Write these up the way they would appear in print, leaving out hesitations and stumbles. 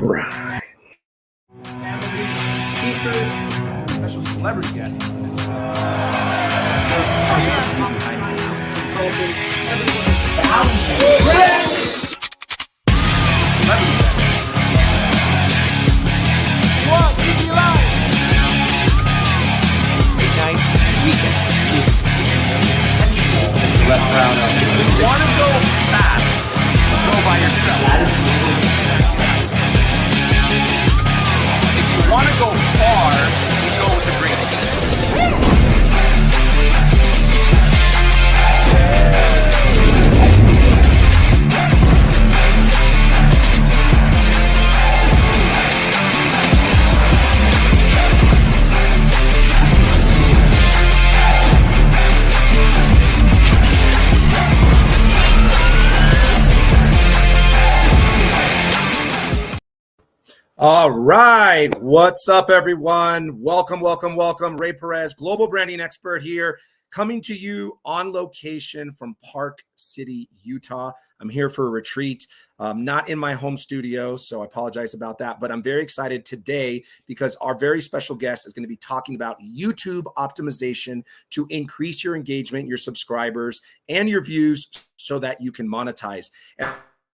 Right. Family, speakers, special celebrity guests. Consultants, midnight weekend. If you want to go fast, go by yourself. If you want to go far, you go with a great team. All right. What's up, everyone? Welcome, welcome, welcome. Ray Perez, global branding expert here, coming to you on location from Park City, Utah. I'm here for a retreat, not in my home studio, so I apologize about that. But I'm very excited today because our very special guest is going to be talking about YouTube optimization to increase your engagement, your subscribers, and your views so that you can monetize.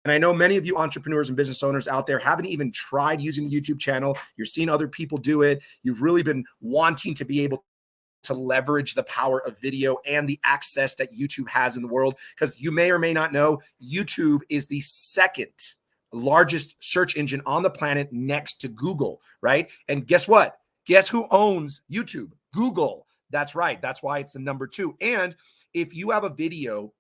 And I know many of you entrepreneurs and business owners out there haven't even tried using a YouTube channel. You're seeing other people do it. You've really been wanting to be able to leverage the power of video and the access that YouTube has in the world. Because you may or may not know, YouTube is the second largest search engine on the planet next to Google, right? And guess what? Guess who owns YouTube? Google. That's right. That's why it's the number 2. And if you have a video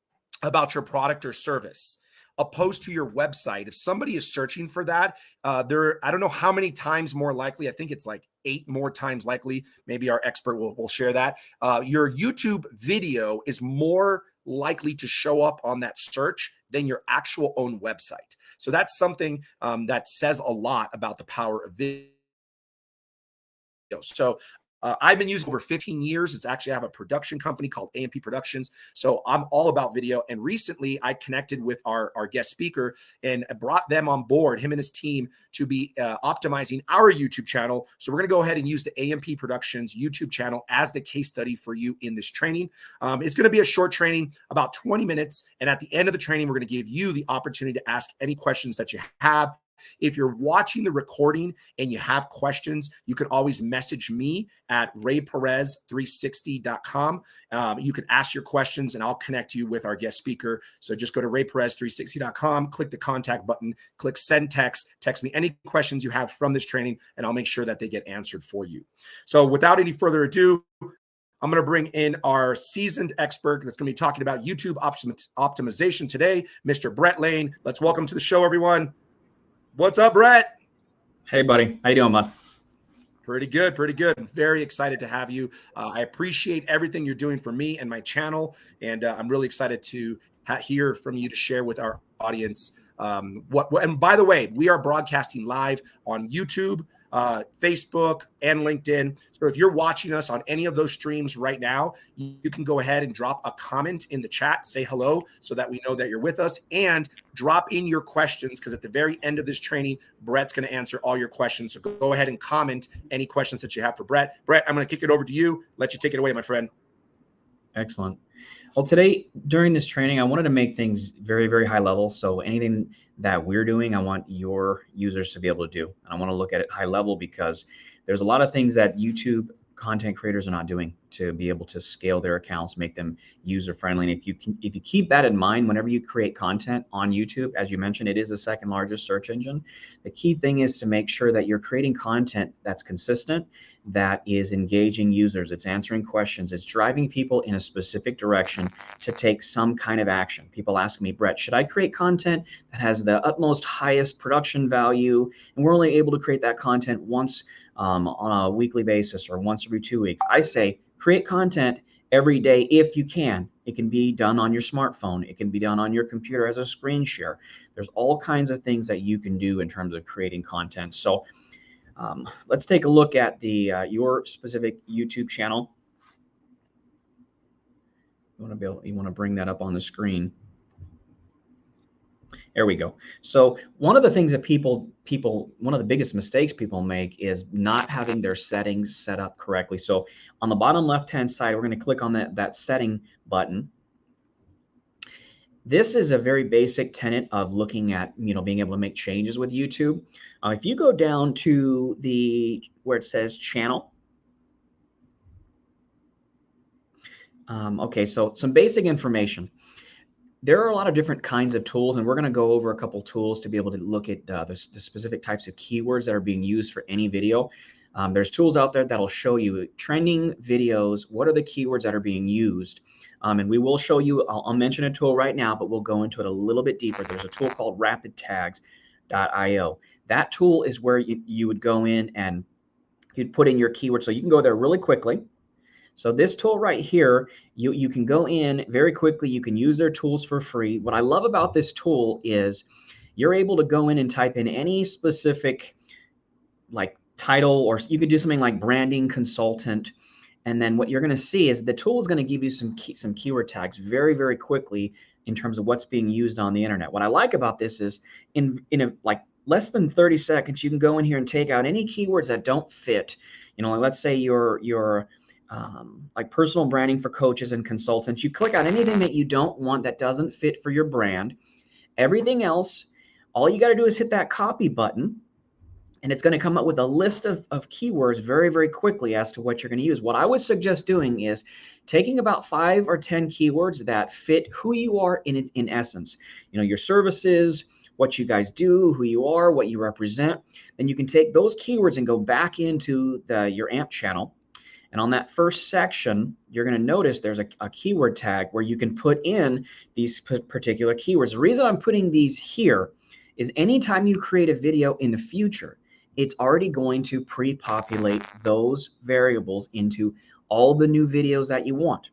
about your product or service, a post to your website, if somebody is searching for that, I don't know how many times more likely, I think it's like 8 more times likely, maybe our expert will share that, your YouTube video is more likely to show up on that search than your actual own website. So that's something that says a lot about the power of video. So I've been using over 15 years. It's actually, I have a production company called AMP Productions. So I'm all about video. And recently I connected with our guest speaker and brought them on board, him and his team, to be optimizing our YouTube channel. So we're going to go ahead and use the AMP Productions YouTube channel as the case study for you in this training. It's going to be a short training, about 20 minutes. And at the end of the training, we're going to give you the opportunity to ask any questions that you have. If you're watching the recording and you have questions, you can always message me at rayperez360.com. You can ask your questions and I'll connect you with our guest speaker. So just go to rayperez360.com, click the contact button, click send text, text me any questions you have from this training, and I'll make sure that they get answered for you. So without any further ado, I'm going to bring in our seasoned expert that's going to be talking about YouTube optimization today, Mr. Brett Lane. Let's welcome to the show, everyone. What's up, Brett? Hey, buddy. How you doing, bud? Pretty good, pretty good. I'm very excited to have you. I appreciate everything you're doing for me and my channel, and I'm really excited to hear from you to share with our audience. And by the way, we are broadcasting live on YouTube, Facebook, and LinkedIn. So if you're watching us on any of those streams right now, you can go ahead and drop a comment in the chat, say hello so that we know that you're with us, and drop in your questions, because at the very end of this training, Brett's going to answer all your questions. So go ahead and comment any questions that you have for Brett. Brett, I'm going to kick it over to you. Let you take it away, my friend. Excellent. Well, today during this training, I wanted to make things very, very high level. So anything that we're doing, I want your users to be able to do. And I want to look at it high level because there's a lot of things that YouTube content creators are not doing to be able to scale their accounts, make them user friendly. And if you keep that in mind, whenever you create content on YouTube, as you mentioned, it is the second largest search engine. The key thing is to make sure that you're creating content that's consistent, that is engaging users, it's answering questions, it's driving people in a specific direction to take some kind of action. People ask me, Brett, should I create content that has the utmost highest production value, and we're only able to create that content once on a weekly basis or once every 2 weeks? I say create content every day if you can. It can be done on your smartphone. It can be done on your computer as a screen share. There's all kinds of things that you can do in terms of creating content. So let's take a look at the your specific YouTube channel. You want to bring that up on the screen. There we go. So one of the things that one of the biggest mistakes people make is not having their settings set up correctly. So on the bottom left-hand side, we're going to click on that setting button. This is a very basic tenet of looking at, being able to make changes with YouTube. If you go down to where it says channel. Okay, so some basic information. There are a lot of different kinds of tools, and we're going to go over a couple tools to be able to look at the specific types of keywords that are being used for any video. There's tools out there that'll show you trending videos, what are the keywords that are being used. And we will show you, I'll mention a tool right now, but we'll go into it a little bit deeper. There's a tool called rapidtags.io. That tool is where you would go in and you'd put in your keyword. So you can go there really quickly. So this tool right here, you can go in very quickly. You can use their tools for free. What I love about this tool is you're able to go in and type in any specific like title, or you could do something like branding consultant. And then what you're going to see is the tool is going to give you some keyword tags very, very quickly in terms of what's being used on the internet. What I like about this is in like less than 30 seconds, you can go in here and take out any keywords that don't fit. Let's say you're like personal branding for coaches and consultants. You click on anything that you don't want, that doesn't fit for your brand. Everything else, all you got to do is hit that copy button, and it's going to come up with a list of keywords very, very quickly as to what you're going to use. What I would suggest doing is taking about 5 or 10 keywords that fit who you are in essence. Your services, what you guys do, who you are, what you represent. Then you can take those keywords and go back into your AMP channel. And on that first section, you're going to notice there's a keyword tag where you can put in these particular keywords. The reason I'm putting these here is anytime you create a video in the future, it's already going to pre-populate those variables into all the new videos that you want.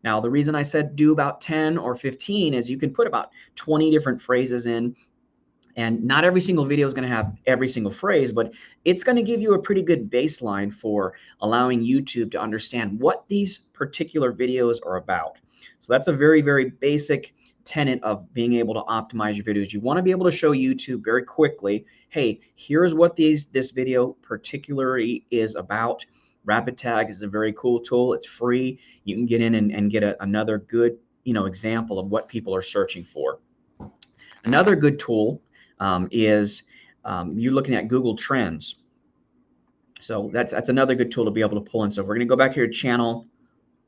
Now, the reason I said do about 10 or 15 is you can put about 20 different phrases in. And not every single video is going to have every single phrase, but it's going to give you a pretty good baseline for allowing YouTube to understand what these particular videos are about. So that's a very, very basic tenet of being able to optimize your videos. You want to be able to show YouTube very quickly, hey, here's what this video particularly is about. Rapid Tag is a very cool tool. It's free. You can get in and get another good example of what people are searching for. Another good tool is you're looking at Google Trends. So that's another good tool to be able to pull in. So we're going to go back here to channel.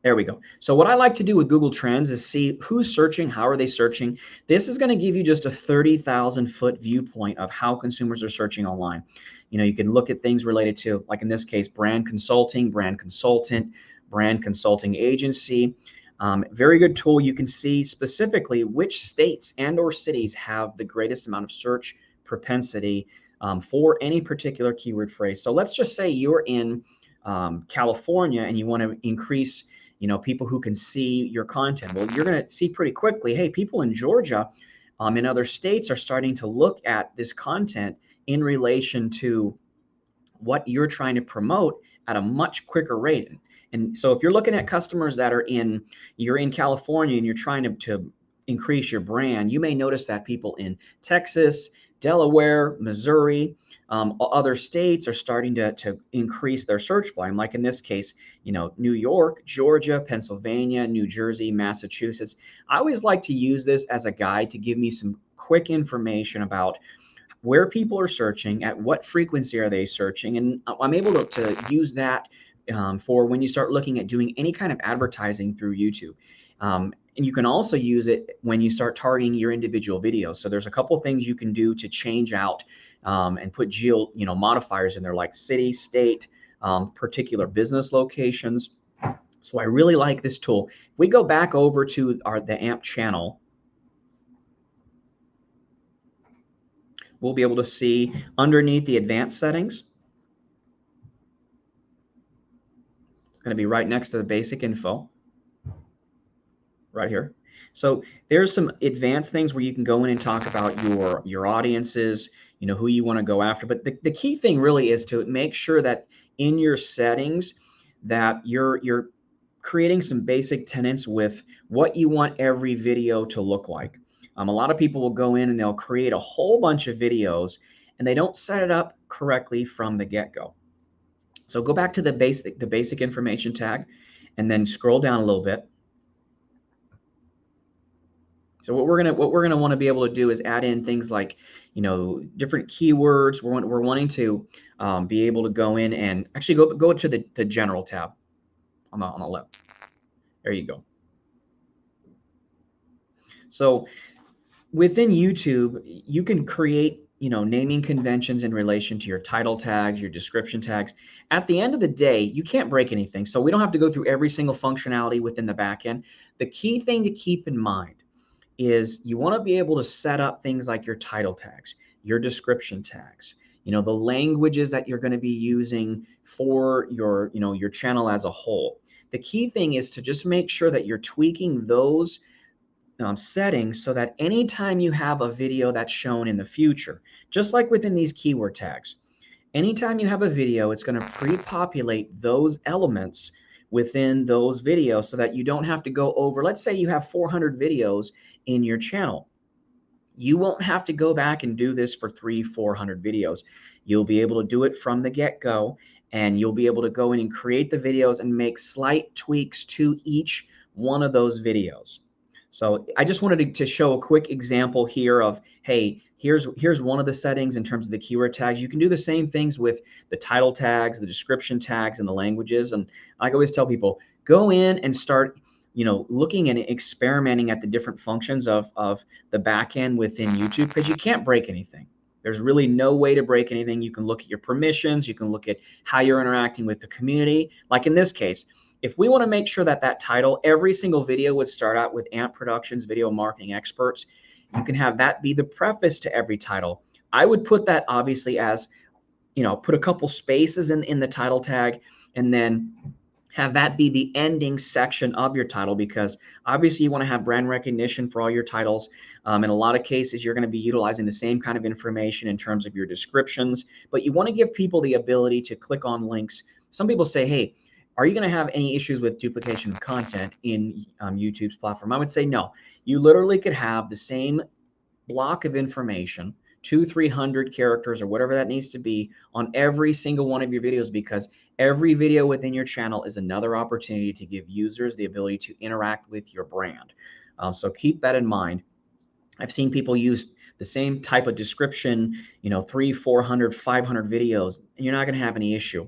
There we go. So what I like to do with Google Trends is see who's searching, how are they searching. This is going to give you just a 30,000-foot viewpoint of how consumers are searching online. You can look at things related to, like in this case, brand consulting, brand consultant, brand consulting agency. Very good tool. You can see specifically which states and or cities have the greatest amount of search propensity for any particular keyword phrase. So let's just say you're in California and you want to increase, people who can see your content. Well, you're going to see pretty quickly, hey, people in Georgia in other states are starting to look at this content in relation to what you're trying to promote at a much quicker rate. And so if you're looking at customers that you're in California and you're trying to increase your brand, you may notice that people in Texas, Delaware, Missouri, other states are starting to increase their search volume. Like in this case, New York, Georgia, Pennsylvania, New Jersey, Massachusetts. I always like to use this as a guide to give me some quick information about where people are searching, at what frequency are they searching. And I'm able to use that for when you start looking at doing any kind of advertising through YouTube. And you can also use it when you start targeting your individual videos. So there's a couple things you can do to change out and put modifiers in there, like city, state, particular business locations. So I really like this tool. If we go back over to the AMP channel, we'll be able to see underneath the advanced settings. It's going to be right next to the basic info. Right here. So there's some advanced things where you can go in and talk about your audiences, who you want to go after. But the key thing really is to make sure that in your settings that you're creating some basic tenets with what you want every video to look like. A lot of people will go in and they'll create a whole bunch of videos and they don't set it up correctly from the get-go. So go back to the basic information tag and then scroll down a little bit. So what we're gonna want to be able to do is add in things like, different keywords. We're wanting to be able to go in and actually go to the general tab on the left. There you go. So within YouTube, you can create, naming conventions in relation to your title tags, your description tags. At the end of the day, you can't break anything. So we don't have to go through every single functionality within the backend. The key thing to keep in mind is you want to be able to set up things like your title tags, your description tags, the languages that you're going to be using for your, your channel as a whole. The key thing is to just make sure that you're tweaking those settings so that anytime you have a video that's shown in the future, just like within these keyword tags, anytime you have a video, it's going to pre-populate those elements within those videos so that you don't have to go over. Let's say you have 400 videos in your channel. You won't have to go back and do this for 300-400 videos. You'll be able to do it from the get-go, and you'll be able to go in and create the videos and make slight tweaks to each one of those videos. So I just wanted to show a quick example here of, hey, here's one of the settings in terms of the keyword tags. You can do the same things with the title tags, the description tags, and the languages. And I always tell people, go in and start, looking and experimenting at the different functions of the back end within YouTube, because you can't break anything. There's really no way to break anything. You can look at your permissions. You can look at how you're interacting with the community. Like in this case, if we want to make sure that title, every single video would start out with AMP Productions Video Marketing Experts, you can have that be the preface to every title. I would put that obviously as, put a couple spaces in the title tag, and then have that be the ending section of your title, because obviously you want to have brand recognition for all your titles. In a lot of cases, you're going to be utilizing the same kind of information in terms of your descriptions, but you want to give people the ability to click on links. Some people say, hey, are you going to have any issues with duplication of content in YouTube's platform? I would say no. You literally could have the same block of information, 200-300 characters or whatever that needs to be, on every single one of your videos, because every video within your channel is another opportunity to give users the ability to interact with your brand. So keep that in mind. I've seen people use the same type of description, 300, 400, 500 videos, and you're not going to have any issue.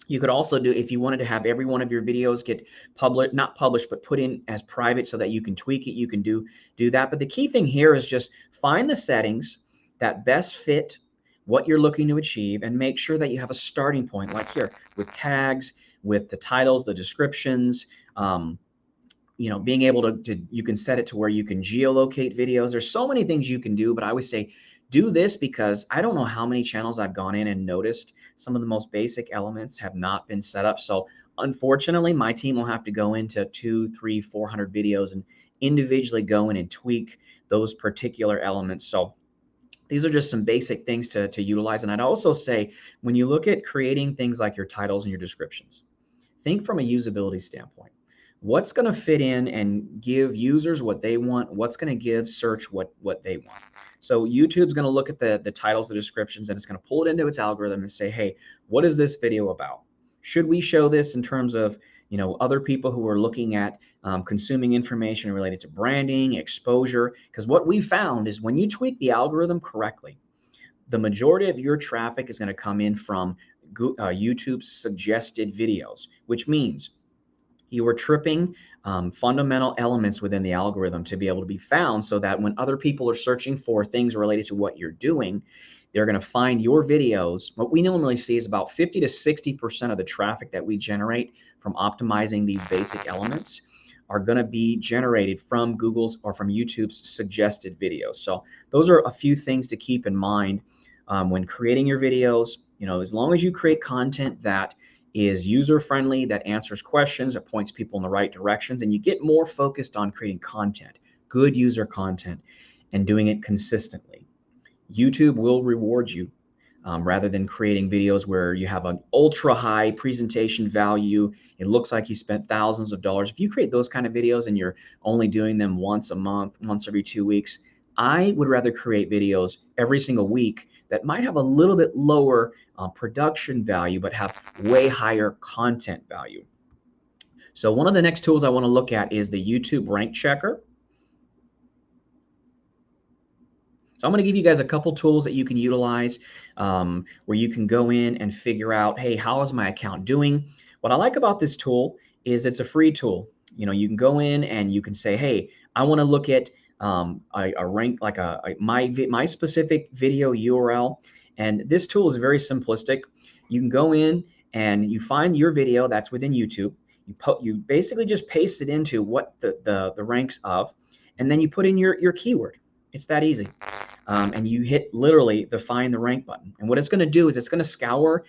You could also do, if you wanted to have every one of your videos get published, not published, but put in as private so that you can tweak it, you can do that. But the key thing here is just find the settings that best fit what you're looking to achieve, and make sure that you have a starting point, like here with tags, with the titles, the descriptions, being able to you can set it to where you can geolocate videos. There's so many things you can do, but I always say do this, because I don't know how many channels I've gone in and noticed some of the most basic elements have not been set up. So unfortunately, my team will have to go into 200, 300, 400 videos and individually go in and tweak those particular elements. So these are just some basic things to utilize. And I'd also say, when you look at creating things like your titles and your descriptions, think from a usability standpoint. What's going to fit in and give users what they want? What's going to give search what they want? So YouTube's going to look at the titles, the descriptions, and it's going to pull it into its algorithm and say, hey, what is this video about? Should we show this in terms of, other people who are looking at consuming information related to branding, exposure? Because what we found is when you tweak the algorithm correctly, the majority of your traffic is going to come in from YouTube's suggested videos, which means you are tripping fundamental elements within the algorithm to be able to be found, so that when other people are searching for things related to what you're doing, they're going to find your videos. What we normally see is about 50 to 60% of the traffic that we generate from optimizing these basic elements are going to be generated from Google's or from YouTube's suggested videos. So those are a few things to keep in mind when creating your videos. As long as you create content that is user-friendly, that answers questions, that points people in the right directions, and you get more focused on creating content, good user content, and doing it consistently, YouTube will reward you rather than creating videos where you have an ultra high presentation value. It looks like you spent thousands of dollars. If you create those kind of videos and you're only doing them once a month, once every 2 weeks, I would rather create videos every single week that might have a little bit lower production value, but have way higher content value. So one of the next tools I want to look at is the YouTube Rank Checker. So I'm going to give you guys a couple tools that you can utilize where you can go in and figure out, hey, how is my account doing? What I like about this tool is it's a free tool. You know, you can go in and you can say, hey, I want to look at a rank, like my specific video URL. And this tool is very simplistic. You can go in and you find your video that's within YouTube. You basically just paste it into what the ranks of, and then you put in your keyword. It's that easy. And you hit literally the find the rank button. And what it's going to do is it's going to scour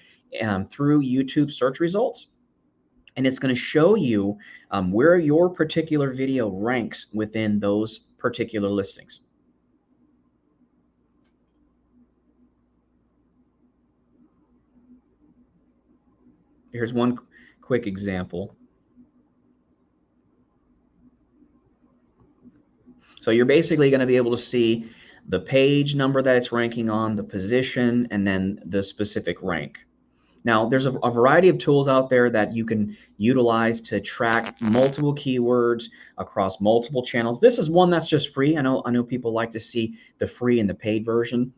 through YouTube search results, and it's going to show you where your particular video ranks within those particular listings. Here's one quick example. So you're basically going to be able to see the page number that it's ranking on, the position, and then the specific rank. Now, there's a variety of tools out there that you can utilize to track multiple keywords across multiple channels. This is one that's just free. I know people like to see the free and the paid version,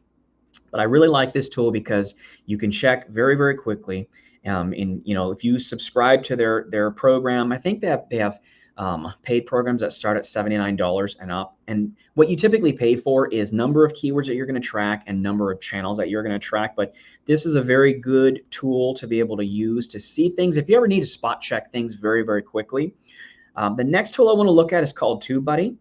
but I really like this tool because you can check very, very quickly. If you subscribe to their program, I think they have paid programs that start at $79 and up. And what you typically pay for is number of keywords that you're going to track and number of channels that you're going to track. But this is a very good tool to be able to use to see things. If you ever need to spot check things very, very quickly. The next tool I want to look at is called TubeBuddy.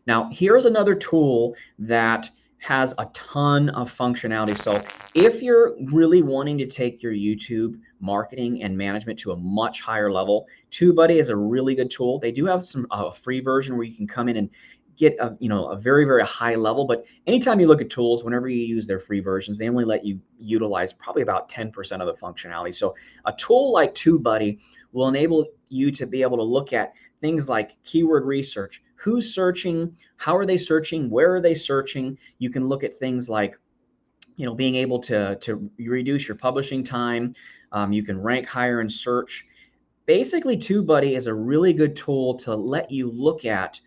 Now, here's another tool that has a ton of functionality. So if you're really wanting to take your YouTube marketing and management to a much higher level, TubeBuddy is a really good tool. They do have some free version where you can come in and get a very, very high level. But anytime you look at tools, whenever you use their free versions, they only let you utilize probably about 10% of the functionality. So a tool like TubeBuddy will enable you to be able to look at things like keyword research. Who's searching? How are they searching? Where are they searching? You can look at things like, being able to reduce your publishing time. You can rank higher in search. Basically, TubeBuddy is a really good tool to let you look at,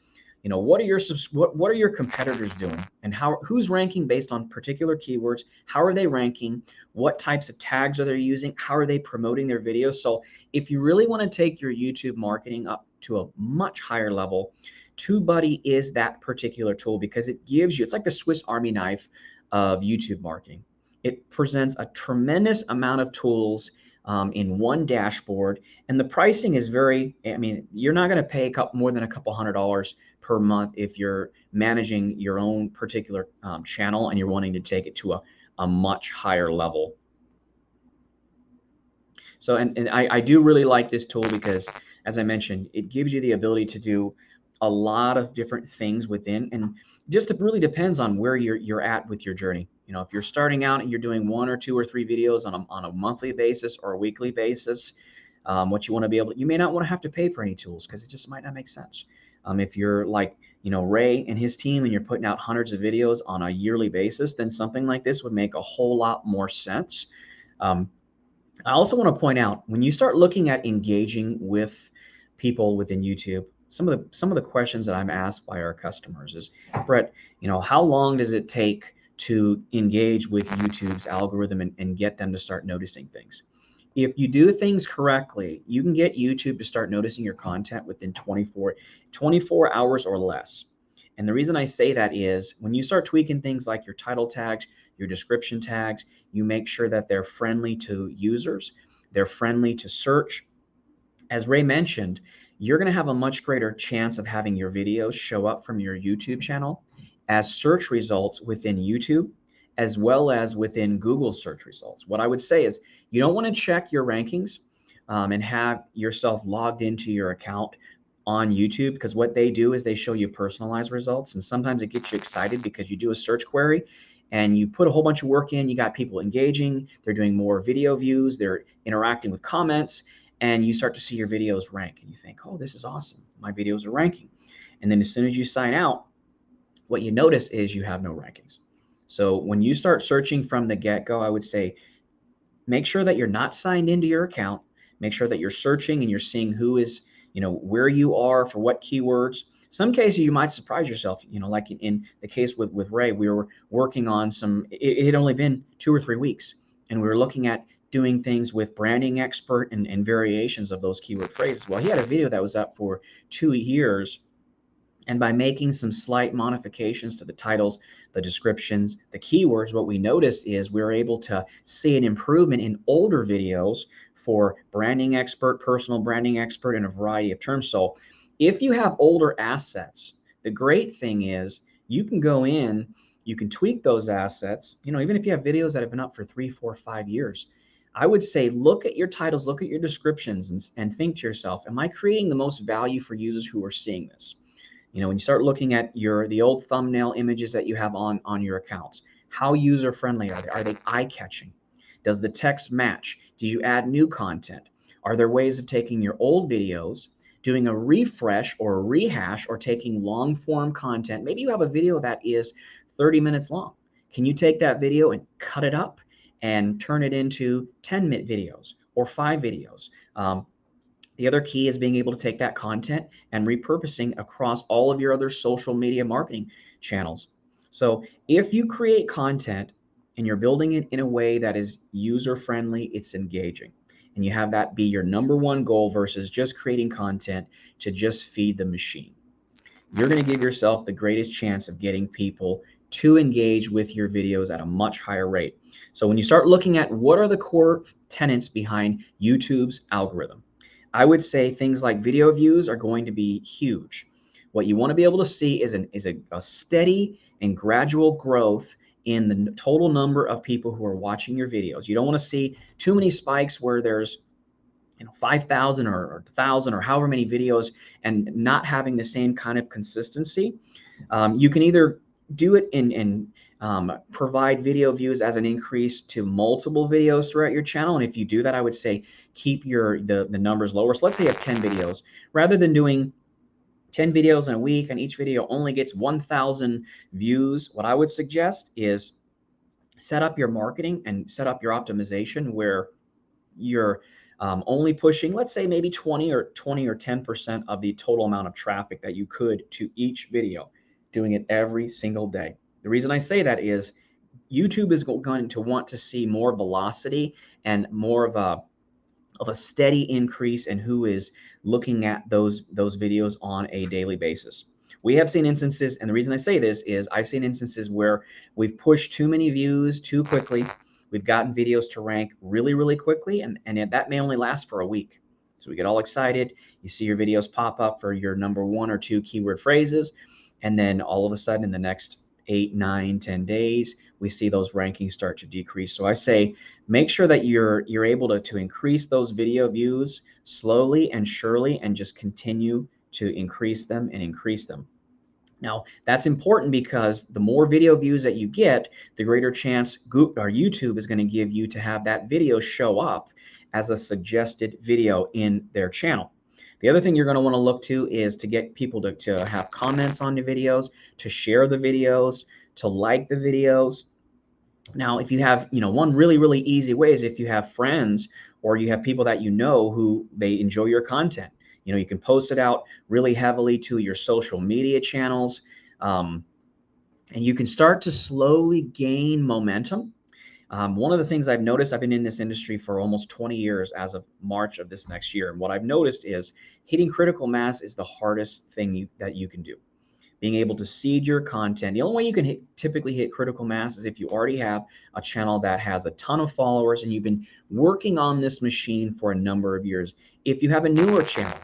what are your competitors doing, and who's ranking based on particular keywords? How are they ranking? What types of tags are they using? How are they promoting their videos? So if you really want to take your YouTube marketing up to a much higher level, TubeBuddy is that particular tool because it gives you, it's like the Swiss Army knife of YouTube marketing. It presents a tremendous amount of tools in one dashboard, and the pricing is you're not going to pay more than a couple $100 per month if you're managing your own particular channel and you're wanting to take it to a much higher level. So, and I do really like this tool because, as I mentioned, it gives you the ability to do a lot of different things within, and just it really depends on where you're at with your journey. If you're starting out and you're doing 1 or 2 or 3 videos on a monthly basis or a weekly basis, what you want to be able to, you may not want to have to pay for any tools because it just might not make sense. If you're like, Ray and his team and you're putting out hundreds of videos on a yearly basis, then something like this would make a whole lot more sense. I also want to point out, when you start looking at engaging with people within YouTube, some of the questions that I'm asked by our customers is, Brett, how long does it take to engage with YouTube's algorithm and get them to start noticing things? If you do things correctly, you can get YouTube to start noticing your content within 24 hours or less. And the reason I say that is when you start tweaking things like your title tags, your description tags, you make sure that they're friendly to users, they're friendly to search. As Ray mentioned, you're going to have a much greater chance of having your videos show up from your YouTube channel as search results within YouTube, as well as within Google search results. What I would say is you don't want to check your rankings and have yourself logged into your account on YouTube, because what they do is they show you personalized results, and sometimes it gets you excited because you do a search query and you put a whole bunch of work in, you got people engaging, they're doing more video views, they're interacting with comments, and you start to see your videos rank. And you think, oh, this is awesome. My videos are ranking. And then as soon as you sign out, what you notice is you have no rankings. So when you start searching from the get-go, I would say make sure that you're not signed into your account. Make sure that you're searching and you're seeing who is, where you are for what keywords. Some cases you might surprise yourself, like in the case with Ray, we were working on it had only been 2 or 3 weeks, and we were looking at doing things with branding expert and variations of those keyword phrases. Well, he had a video that was up for 2 years, and by making some slight modifications to the titles, the descriptions, the keywords, what we noticed is we were able to see an improvement in older videos for branding expert, personal branding expert, and a variety of terms. So if you have older assets, the great thing is you can go in, you can tweak those assets, even if you have videos that have been up for 3, 4, 5 years. I would say look at your titles, look at your descriptions, and think to yourself, am I creating the most value for users who are seeing this? When you start looking at the old thumbnail images that you have on your accounts, how user friendly are they? Are they eye catching? Does the text match? Do you add new content? Are there ways of taking your old videos, doing a refresh or a rehash, or taking long form content? Maybe you have a video that is 30 minutes long. Can you take that video and cut it up and turn it into 10-minute videos or 5 videos? The other key is being able to take that content and repurposing across all of your other social media marketing channels. So if you create content and you're building it in a way that is user-friendly, it's engaging, and you have that be your number one goal versus just creating content to just feed the machine, you're going to give yourself the greatest chance of getting people to engage with your videos at a much higher rate. So when you start looking at what are the core tenets behind YouTube's algorithm, I would say things like video views are going to be huge. What you want to be able to see is a steady and gradual growth in the total number of people who are watching your videos. You don't want to see too many spikes where there's 5,000 or 1,000 or however many videos and not having the same kind of consistency. You can either do it and provide video views as an increase to multiple videos throughout your channel. And if you do that, I would say keep the numbers lower. So let's say you have 10 videos. Rather than doing 10 videos in a week and each video only gets 1,000 views, what I would suggest is set up your marketing and set up your optimization where you're only pushing, let's say maybe 20 or 10% of the total amount of traffic that you could to each video, doing it every single day. The reason I say that is YouTube is going to want to see more velocity and more of a steady increase in who is looking at those videos on a daily basis. We have seen instances, and the reason I say this is I've seen instances where we've pushed too many views too quickly. We've gotten videos to rank really, really quickly, and that may only last for a week. So we get all excited. You see your videos pop up for your number 1 or 2 keyword phrases, and then all of a sudden in the next 8, 9, 10 days, we see those rankings start to decrease. So I say make sure that you're able to increase those video views slowly and surely, and just continue to increase them and increase them. Now, that's important because the more video views that you get, the greater chance YouTube is going to give you to have that video show up as a suggested video in their channel. The other thing you're going to want to look to is to get people to have comments on the videos, to share the videos, to like the videos. Now, if you have, one really, really easy way is if you have friends or you have people that who they enjoy your content. You can post it out really heavily to your social media channels, and you can start to slowly gain momentum. One of the things I've noticed, I've been in this industry for almost 20 years as of March of this next year. And what I've noticed is hitting critical mass is the hardest thing that you can do. Being able to seed your content. The only way you can typically hit critical mass is if you already have a channel that has a ton of followers and you've been working on this machine for a number of years. If you have a newer channel,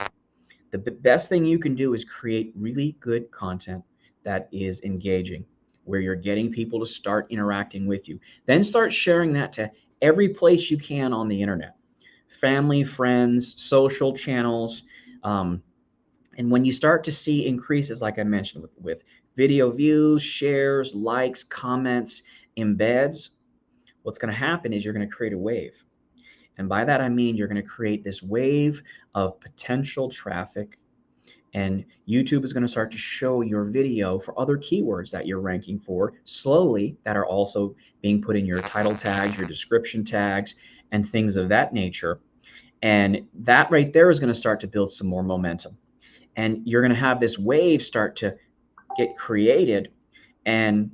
the best thing you can do is create really good content that is engaging, where you're getting people to start interacting with you. Then start sharing that to every place you can on the internet. Family, friends, social channels. And when you start to see increases, like I mentioned, with video views, shares, likes, comments, embeds, what's going to happen is you're going to create a wave. And by that, I mean you're going to create this wave of potential traffic, and YouTube is going to start to show your video for other keywords that you're ranking for slowly that are also being put in your title tags, your description tags, and things of that nature. And that right there is going to start to build some more momentum. And you're going to have this wave start to get created. And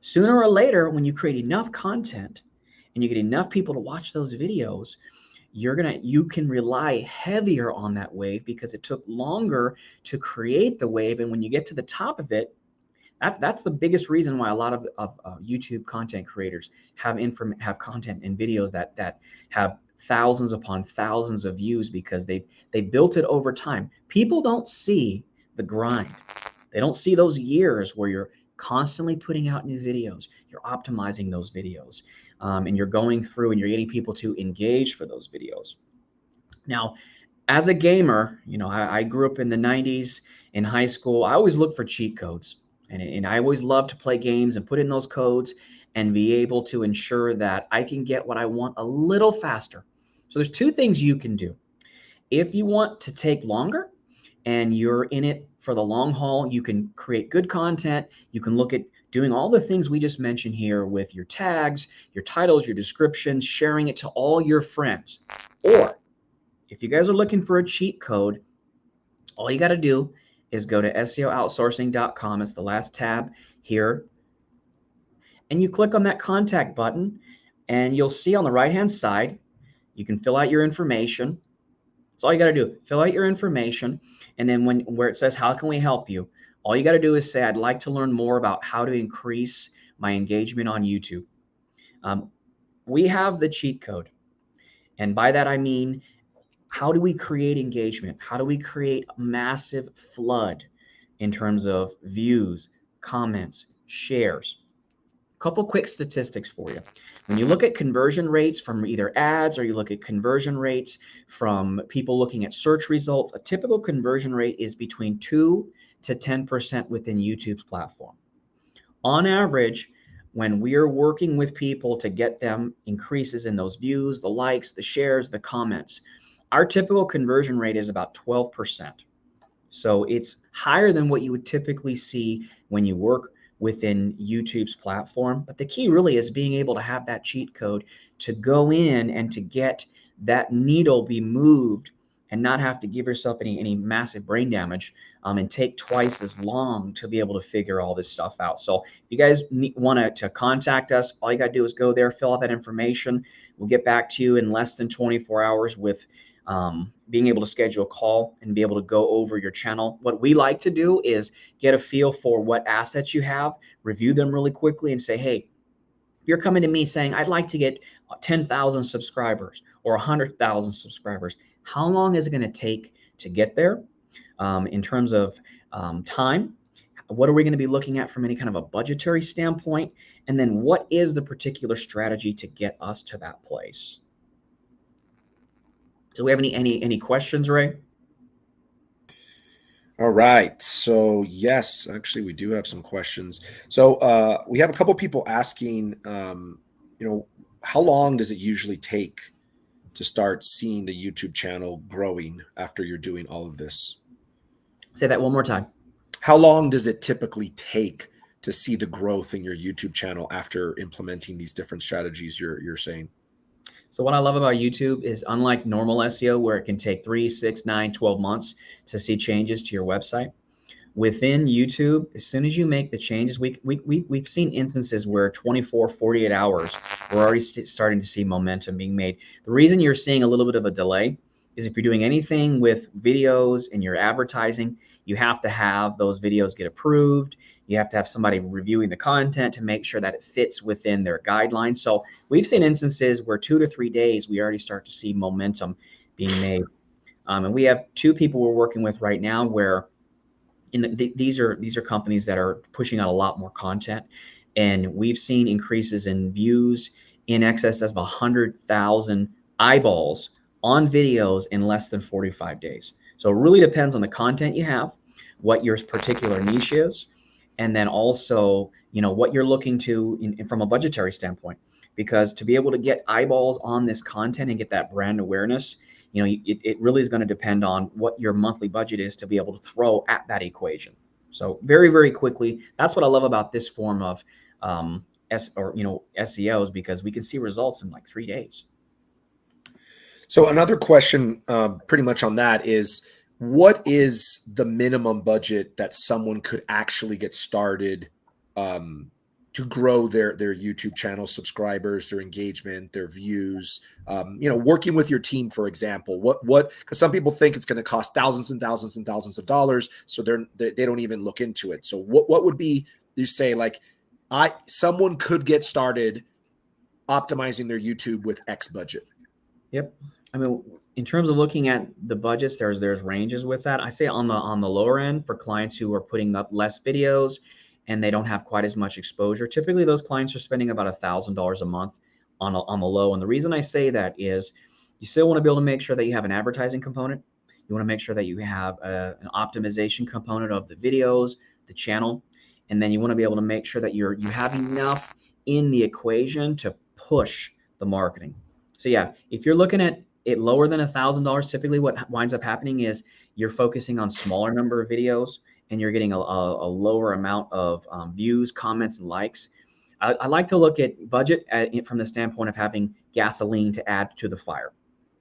sooner or later, when you create enough content and you get enough people to watch those videos, you can rely heavier on that wave because it took longer to create the wave. And when you get to the top of it, that's the biggest reason why a lot of YouTube content creators have content and videos that have thousands upon thousands of views, because they built it over time. People don't see the grind. They don't see those years where you're constantly putting out new videos, you're optimizing those videos, and you're going through and you're getting people to engage for those videos. Now, as a gamer, I grew up in the 90s in high school. I always looked for cheat codes, and I always loved to play games and put in those codes and be able to ensure that I can get what I want a little faster. So there's two things you can do. If you want to take longer and you're in it for the long haul, you can create good content. You can look at doing all the things we just mentioned here with your tags, your titles, your descriptions, sharing it to all your friends. Or if you guys are looking for a cheat code, all you got to do is go to SEOoutsourcing.com. It's the last tab here. And you click on that contact button, and you'll see on the right-hand side, you can fill out your information. That's all you got to do. Fill out your information. And then where it says, how can we help you? All you got to do is say, I'd like to learn more about how to increase my engagement on YouTube. We have the cheat code. And by that, I mean, how do we create engagement? How do we create a massive flood in terms of views, comments, shares? A couple quick statistics for you. When you look at conversion rates from either ads, or you look at conversion rates from people looking at search results, a typical conversion rate is between 2 to 10% within YouTube's platform. On average, when we are working with people to get them increases in those views, the likes, the shares, the comments, our typical conversion rate is about 12%. So it's higher than what you would typically see when you work within YouTube's platform. But the key really is being able to have that cheat code to go in and to get that needle be moved and not have to give yourself any massive brain damage, and take twice as long to be able to figure all this stuff out. So if you guys want to contact us, all you got to do is go there, fill out that information. We'll get back to you in less than 24 hours with being able to schedule a call and be able to go over your channel. What we like to do is get a feel for what assets you have, review them really quickly, and say, hey, if you're coming to me saying, I'd like to get 10,000 subscribers or 100,000 subscribers, how long is it going to take to get there in terms of time? What are we going to be looking at from any kind of a budgetary standpoint? And then what is the particular strategy to get us to that place? Do we have any questions, Ray? All right. So yes, actually, we do have some questions. So we have a couple people asking, how long does it usually take to start seeing the YouTube channel growing after you're doing all of this? Say that one more time. How long does it typically take to see the growth in your YouTube channel after implementing these different strategies you're saying? So what I love about YouTube is, unlike normal SEO, where it can take 3, 6, 9, 12 months to see changes to your website, within YouTube, as soon as you make the changes, we've seen instances where 24, 48 hours, we're already starting to see momentum being made. The reason you're seeing a little bit of a delay is if you're doing anything with videos and you're advertising, you have to have those videos get approved. You have to have somebody reviewing the content to make sure that it fits within their guidelines. So we've seen instances where 2 to 3 days, we already start to see momentum being made. And we have 2 people we're working with right now where these are companies that are pushing out a lot more content. And we've seen increases in views in excess of 100,000 eyeballs on videos in less than 45 days. So it really depends on the content you have, what your particular niche is, and then also, what you're looking to from a budgetary standpoint, because to be able to get eyeballs on this content and get that brand awareness, it really is going to depend on what your monthly budget is to be able to throw at that equation. So very, very quickly, that's what I love about this form of SEOs, because we can see results in like 3 days. So another question pretty much on that is, what is the minimum budget that someone could actually get started to grow their YouTube channel subscribers, their engagement, their views? Working with your team, for example, what because some people think it's going to cost thousands and thousands and thousands of dollars, so they don't even look into it. So what would be, you say, like, someone could get started optimizing their YouTube with X budget? Yep. I mean, in terms of looking at the budgets, there's ranges with that. I say on the lower end, for clients who are putting up less videos and they don't have quite as much exposure, typically those clients are spending about $1,000 a month on the low. And the reason I say that is, you still want to be able to make sure that you have an advertising component. You want to make sure that you have an optimization component of the videos, the channel, and then you want to be able to make sure that you have enough in the equation to push the marketing. So yeah, if you're looking at it lower than $1,000, typically what winds up happening is you're focusing on smaller number of videos and you're getting a lower amount of views, comments, and likes. I like to look at budget from the standpoint of having gasoline to add to the fire.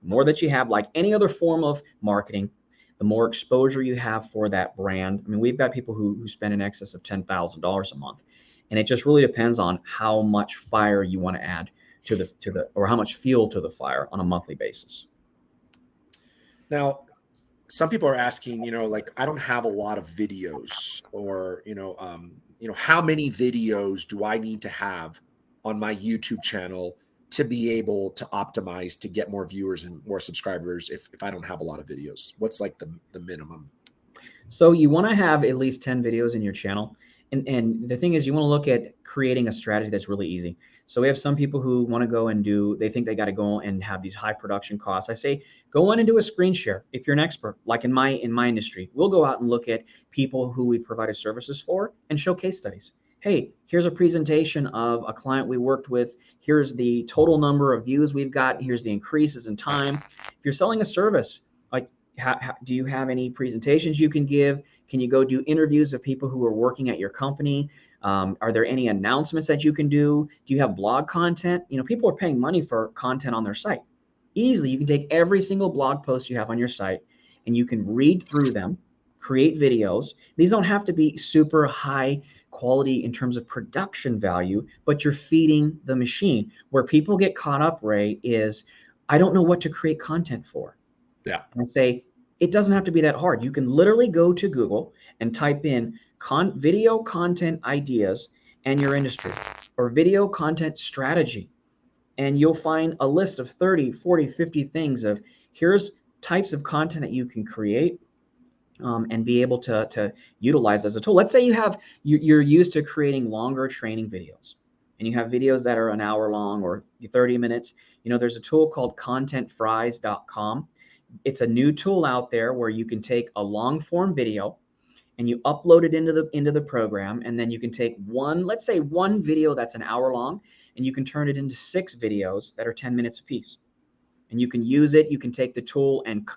The more that you have, like any other form of marketing, the more exposure you have for that brand. I mean, we've got people who spend in excess of $10,000 a month, and it just really depends on how much fire you want to add to the or how much fuel to the fire on a monthly basis. Now, some people are asking, like, I don't have a lot of videos, or how many videos do I need to have on my YouTube channel to be able to optimize to get more viewers and more subscribers if I don't have a lot of videos? What's like the minimum? So you want to have at least 10 videos in your channel. And the thing is, you want to look at creating a strategy that's really easy. So we have some people who want to go and they think they got to go and have these high production costs. I say, go on and do a screen share. If you're an expert, like in my industry, we'll go out and look at people who we provided services for and show case studies. Hey, here's a presentation of a client we worked with. Here's the total number of views we've got. Here's the increases in time. If you're selling a service, like, do you have any presentations you can give? Can you go do interviews of people who are working at your company? Are there any announcements that you can do? Do you have blog content? People are paying money for content on their site. Easily, you can take every single blog post you have on your site and you can read through them, create videos. These don't have to be super high quality in terms of production value, but you're feeding the machine. Where people get caught up, Ray, is, I don't know what to create content for. Yeah. And say, it doesn't have to be that hard. You can literally go to Google and type in video content ideas and your industry, or video content strategy. And you'll find a list of 30, 40, 50 things of, here's types of content that you can create and be able to utilize as a tool. Let's say you're used to creating longer training videos, and you have videos that are an hour long or 30 minutes. There's a tool called contentfries.com. It's a new tool out there where you can take a long form video and you upload it into the program, and then you can take let's say one video that's an hour long, and you can turn it into 6 videos that are 10 minutes apiece. And you can use it. You can take the tool and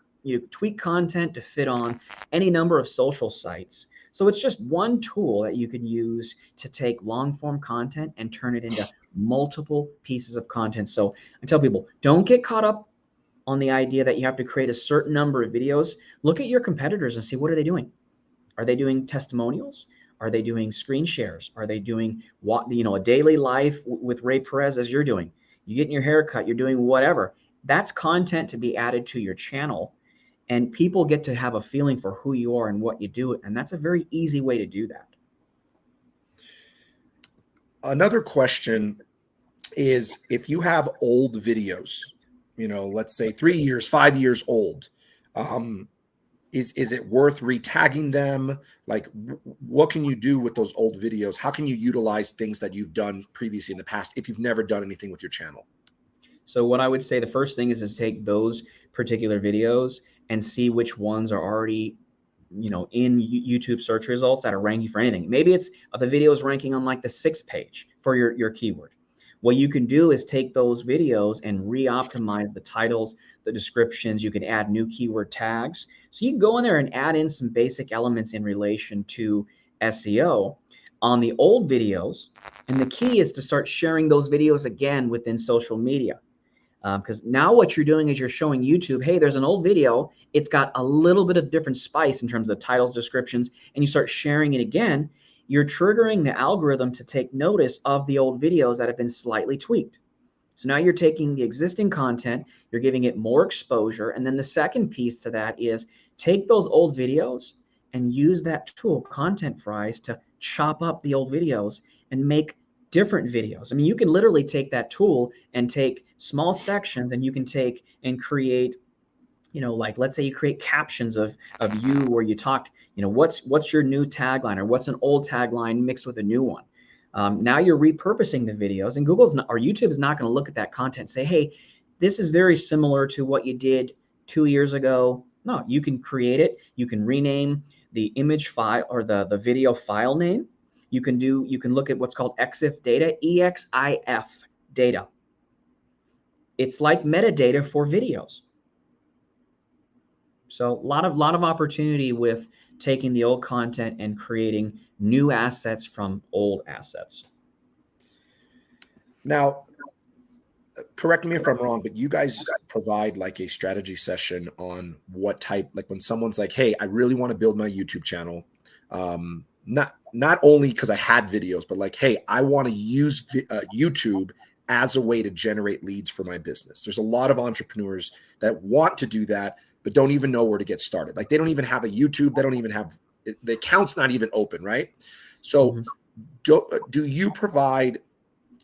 tweak content to fit on any number of social sites. So it's just one tool that you can use to take long form content and turn it into multiple pieces of content. So I tell people, don't get caught up on the idea that you have to create a certain number of videos. Look at your competitors and see, what are they doing? Are they doing testimonials? Are they doing screen shares? Are they doing a daily life with Ray Perez, as you're doing? You getting your hair cut, you're doing whatever. That's content to be added to your channel, and people get to have a feeling for who you are and what you do. And that's a very easy way to do that. Another question is, if you have old videos, let's say 3 years, 5 years old, is it worth retagging them? Like, what can you do with those old videos? How can you utilize things that you've done previously in the past if you've never done anything with your channel? So what I would say, the first thing is take those particular videos and see which ones are already in YouTube search results that are ranking for anything. Maybe it's the video is ranking on like the 6th page for your keyword. What you can do is take those videos and re-optimize the titles, the descriptions. You can add new keyword tags. So you can go in there and add in some basic elements in relation to SEO on the old videos. And the key is to start sharing those videos again within social media. Because now what you're doing is you're showing YouTube, hey, there's an old video. It's got a little bit of different spice in terms of titles, descriptions, and you start sharing it again. You're triggering the algorithm to take notice of the old videos that have been slightly tweaked. So now you're taking the existing content, you're giving it more exposure. And then the second piece to that is take those old videos and use that tool, Content Fries, to chop up the old videos and make different videos. I mean, you can literally take that tool and take small sections, and you can take and create, like let's say you create captions of you where you talked, what's your new tagline, or what's an old tagline mixed with a new one. Now you're repurposing the videos, and YouTube is not going to look at that content and say, hey, this is very similar to what you did 2 years ago. No, you can create it. You can rename the image file or the video file name. You can look at what's called EXIF data, EXIF data. It's like metadata for videos. So a lot of opportunity with taking the old content and creating new assets from old assets. Now, correct me if I'm wrong, but you guys provide like a strategy session on what type, like when someone's like, hey, I really want to build my YouTube channel. Not only because I had videos, but like, hey, I want to use YouTube as a way to generate leads for my business. There's a lot of entrepreneurs that want to do that, but don't even know where to get started. Like they don't even have a YouTube. They don't even have, the account's not even open, right? So do you provide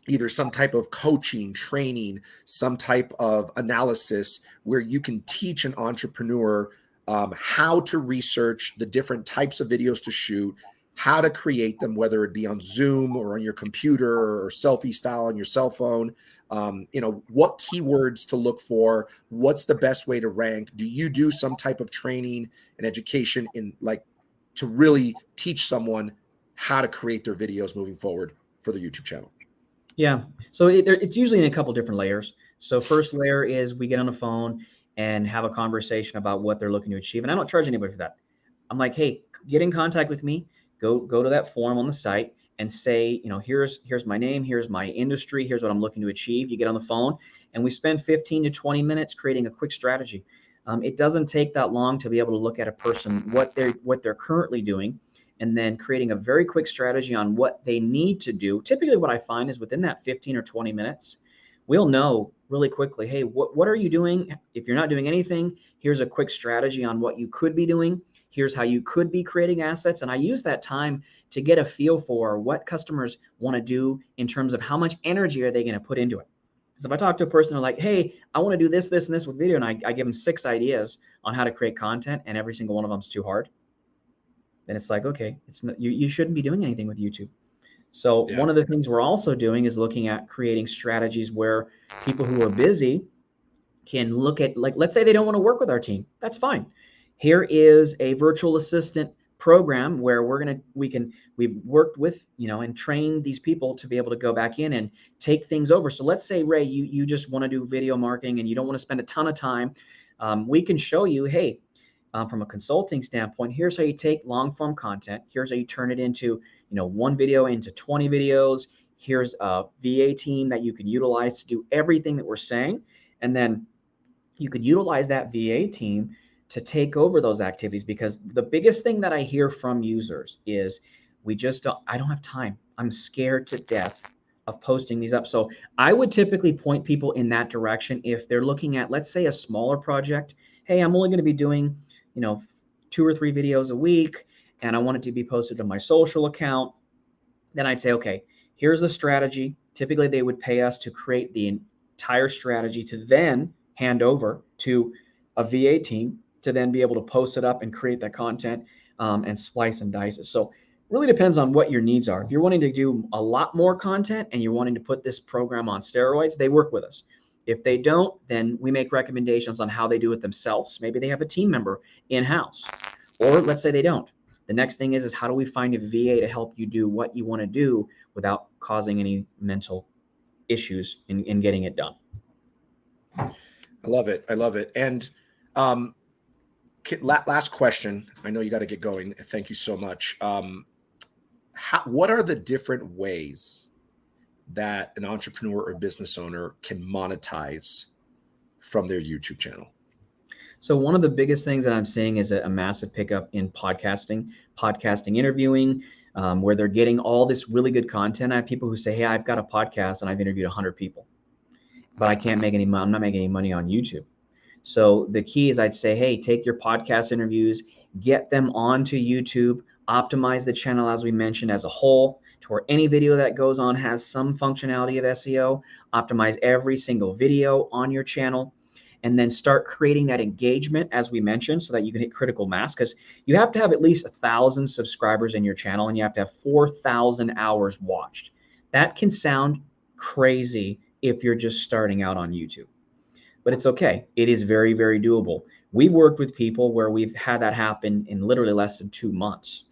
either some type of coaching, training, some type of analysis where you can teach an entrepreneur how to research the different types of videos to shoot, how to create them, whether it be on Zoom or on your computer or selfie style on your cell phone, what keywords to look for, what's the best way to rank? Do you do some type of training and education to really teach someone how to create their videos moving forward for the YouTube channel? Yeah. So it's usually in a couple different layers. So first layer is we get on the phone and have a conversation about what they're looking to achieve. And I don't charge anybody for that. I'm like, hey, get in contact with me. Go to that form on the site and say, here's my name, here's my industry, here's what I'm looking to achieve. You get on the phone and we spend 15 to 20 minutes creating a quick strategy. It doesn't take that long to be able to look at a person, what they're currently doing, and then creating a very quick strategy on what they need to do. Typically what I find is within that 15 or 20 minutes, we'll know really quickly, hey, what are you doing? If you're not doing anything, here's a quick strategy on what you could be doing. Here's how you could be creating assets. And I use that time to get a feel for what customers want to do in terms of how much energy are they going to put into it. Because if I talk to a person, they're like, hey, I want to do this, this, and this with video, and I give them 6 ideas on how to create content, and every single one of them is too hard, then it's like, okay, you shouldn't be doing anything with YouTube. So one of the things we're also doing is looking at creating strategies where people who are busy can look at, like, let's say they don't want to work with our team. That's fine. Here is a virtual assistant program where we've worked with, and trained these people to be able to go back in and take things over. So let's say, Ray, you just want to do video marketing and you don't want to spend a ton of time. We can show you, hey, from a consulting standpoint, here's how you take long form content. Here's how you turn it into, one video into 20 videos. Here's a VA team that you can utilize to do everything that we're saying. And then you could utilize that VA team to take over those activities, because the biggest thing that I hear from users is I don't have time. I'm scared to death of posting these up. So I would typically point people in that direction if they're looking at, let's say, a smaller project. Hey, I'm only going to be doing, 2 or 3 videos a week, and I want it to be posted to my social account. Then I'd say, okay, here's the strategy. Typically they would pay us to create the entire strategy to then hand over to a VA team to then be able to post it up and create that content and splice and dice it. So really depends on what your needs are. If you're wanting to do a lot more content and you're wanting to put this program on steroids, they work with us. If they don't, then we make recommendations on how they do it themselves. Maybe they have a team member in-house. Or let's say they don't. The next thing is how do we find a VA to help you do what you want to do without causing any mental issues in getting it done? I love it. I love it. And um, last question. I know you got to get going. Thank you so much. What are the different ways that an entrepreneur or business owner can monetize from their YouTube channel? So one of the biggest things that I'm seeing is a massive pickup in podcasting interviewing, where they're getting all this really good content. I have people who say, hey, I've got a podcast and I've interviewed 100 people, but I can't make any money. I'm not making any money on YouTube. So the key is I'd say, hey, take your podcast interviews, get them onto YouTube, optimize the channel, as we mentioned, as a whole, to where any video that goes on has some functionality of SEO. Optimize every single video on your channel, and then start creating that engagement, as we mentioned, so that you can hit critical mass, because you have to have at least 1,000 subscribers in your channel and you have to have 4,000 hours watched. That can sound crazy if you're just starting out on YouTube, but it's okay. It is very, very doable. We worked with people where we've had that happen in literally less than 2 months.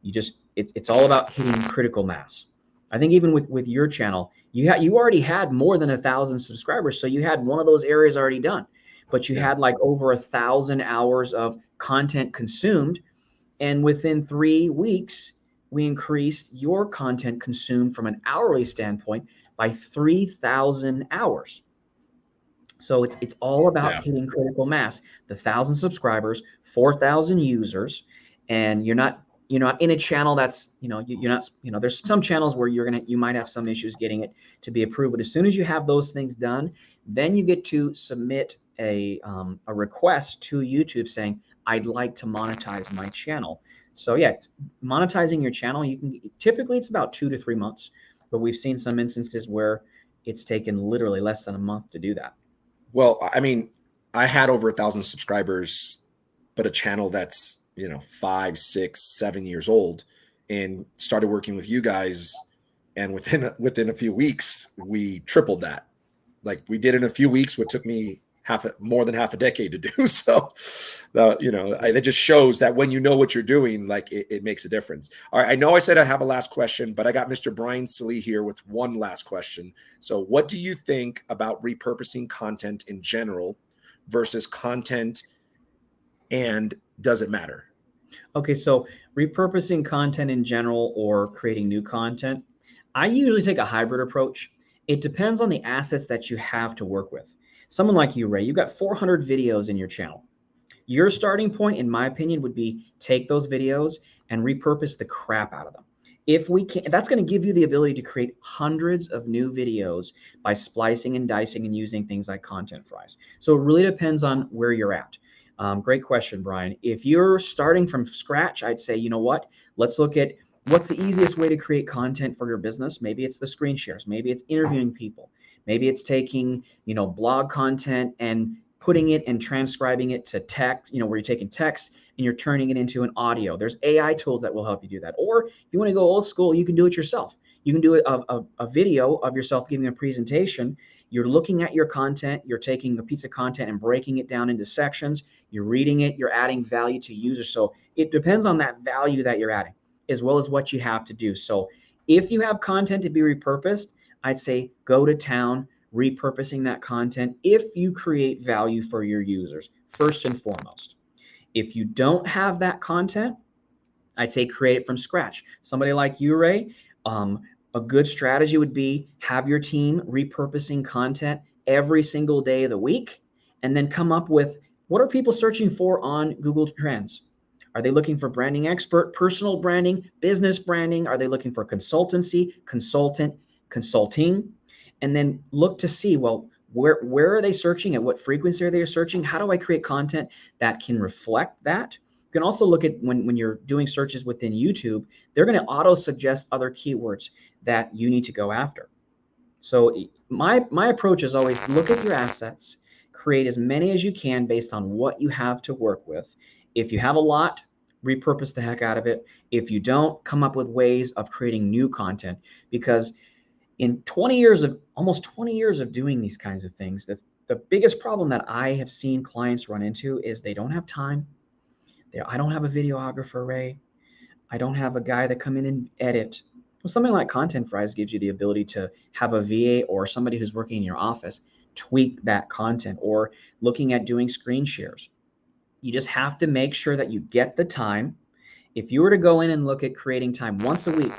It's all about hitting critical mass. I think even with your channel, you already had more than 1,000 subscribers, so you had one of those areas already done, but you had like over 1,000 hours of content consumed, and within 3 weeks, we increased your content consumed from an hourly standpoint by 3,000 hours. So it's all about hitting critical mass. The 1,000 subscribers, 4,000 users, and you're not in a channel that's you're not there's some channels where you might have some issues getting it to be approved. But as soon as you have those things done, then you get to submit a request to YouTube saying, I'd like to monetize my channel. So yeah, monetizing your channel, you can typically it's about 2 to 3 months, but we've seen some instances where it's taken literally less than a month to do that. Well, I mean, I had over 1,000 subscribers, but a channel that's 5, 6, 7 years old, and started working with you guys, and within a few weeks we tripled that. Like we did in a few weeks what took me more than half a decade to do. So it just shows that when you know what you're doing, like it makes a difference. All right, I know I said I have a last question, but I got Mr. Brian Salee here with one last question. So what do you think about repurposing content in general versus content, and does it matter? Okay, so repurposing content in general or creating new content, I usually take a hybrid approach. It depends on the assets that you have to work with. Someone like you, Ray, you've got 400 videos in your channel. Your starting point, in my opinion, would be take those videos and repurpose the crap out of them. If we can, that's going to give you the ability to create hundreds of new videos by splicing and dicing and using things like content fries. So it really depends on where you're at. Great question, Brian. If you're starting from scratch, I'd say, you know what? Let's look at what's the easiest way to create content for your business. Maybe it's the screen shares. Maybe it's interviewing people. Maybe it's taking, blog content and putting it and transcribing it to text, where you're taking text and you're turning it into an audio. There's AI tools that will help you do that. Or if you want to go old school, you can do it yourself. You can do a video of yourself giving a presentation. You're looking at your content. You're taking a piece of content and breaking it down into sections. You're reading it. You're adding value to users. So it depends on that value that you're adding, as well as what you have to do. So if you have content to be repurposed, I'd say go to town, repurposing that content if you create value for your users, first and foremost. If you don't have that content, I'd say create it from scratch. Somebody like you, Ray, a good strategy would be have your team repurposing content every single day of the week, and then come up with what are people searching for on Google Trends? Are they looking for branding expert, personal branding, business branding? Are they looking for consultancy, consulting? And then look to see, well, where are they searching? At what frequency are they searching? How do I create content that can reflect that? You can also look at when you're doing searches within YouTube, they're going to auto suggest other keywords that you need to go after. So my approach is always look at your assets, create as many as you can based on what you have to work with. If you have a lot, repurpose the heck out of it. If you don't, come up with ways of creating new content, because in almost 20 years of doing these kinds of things, the biggest problem that I have seen clients run into is they don't have time. I don't have a videographer, Ray. I don't have a guy that come in and edit. Well, something like Content Fries gives you the ability to have a VA or somebody who's working in your office tweak that content, or looking at doing screen shares. You just have to make sure that you get the time. If you were to go in and look at creating time once a week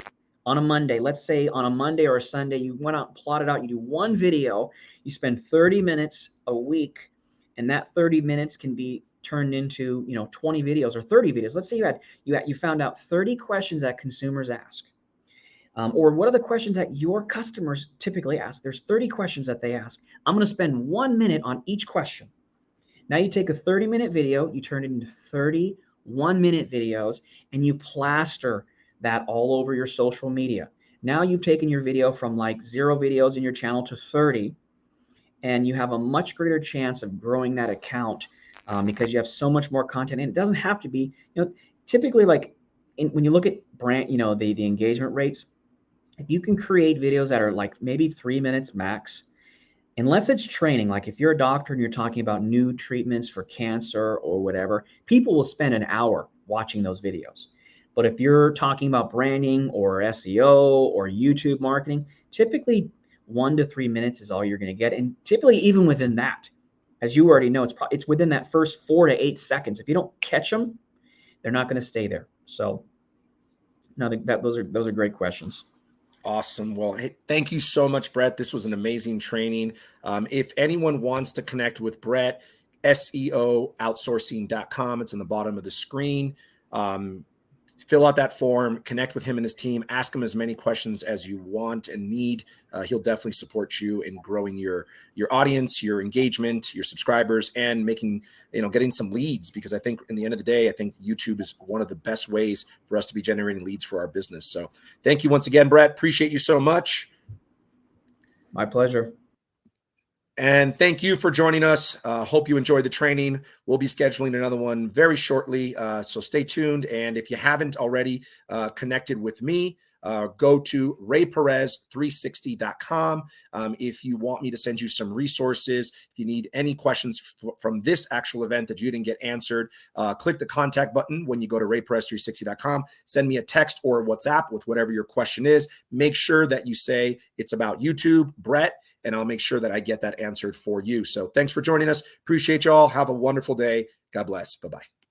on a Monday, let's say on a Monday or a Sunday, you went out and plotted out, you do one video, you spend 30 minutes a week, and that 30 minutes can be turned into, 20 videos or 30 videos. Let's say you found out 30 questions that consumers ask. Or what are the questions that your customers typically ask? There's 30 questions that they ask. I'm going to spend 1 minute on each question. Now you take a 30-minute video, you turn it into 30 1-minute videos, and you plaster that all over your social media. Now you've taken your video from like 0 videos in your channel to 30, and you have a much greater chance of growing that account because you have so much more content. And it doesn't have to be, typically like when you look at brand, the engagement rates, if you can create videos that are like maybe 3 minutes max, unless it's training, like if you're a doctor and you're talking about new treatments for cancer or whatever, people will spend an hour watching those videos. But if you're talking about branding or SEO or YouTube marketing, typically 1 to 3 minutes is all you're going to get. And typically even within that, as you already know, it's within that first 4 to 8 seconds. If you don't catch them, they're not going to stay there. So no, those are great questions. Awesome. Well, hey, thank you so much, Brett. This was an amazing training. If anyone wants to connect with Brett, SEOoutsourcing.com. It's in the bottom of the screen. Fill out that form, connect with him and his team, ask him as many questions as you want and need. He'll definitely support you in growing your audience, your engagement, your subscribers, and making, getting some leads, because I think in the end of the day, I think YouTube is one of the best ways for us to be generating leads for our business. So thank you once again, Brett. Appreciate you so much. My pleasure. And thank you for joining us. Hope you enjoyed the training. We'll be scheduling another one very shortly, so stay tuned. And if you haven't already connected with me, go to rayperez360.com. If you want me to send you some resources, if you need any questions from this actual event that you didn't get answered, click the contact button when you go to rayperez360.com. Send me a text or WhatsApp with whatever your question is. Make sure that you say it's about YouTube, Brett, and I'll make sure that I get that answered for you. So thanks for joining us. Appreciate y'all. Have a wonderful day. God bless. Bye-bye.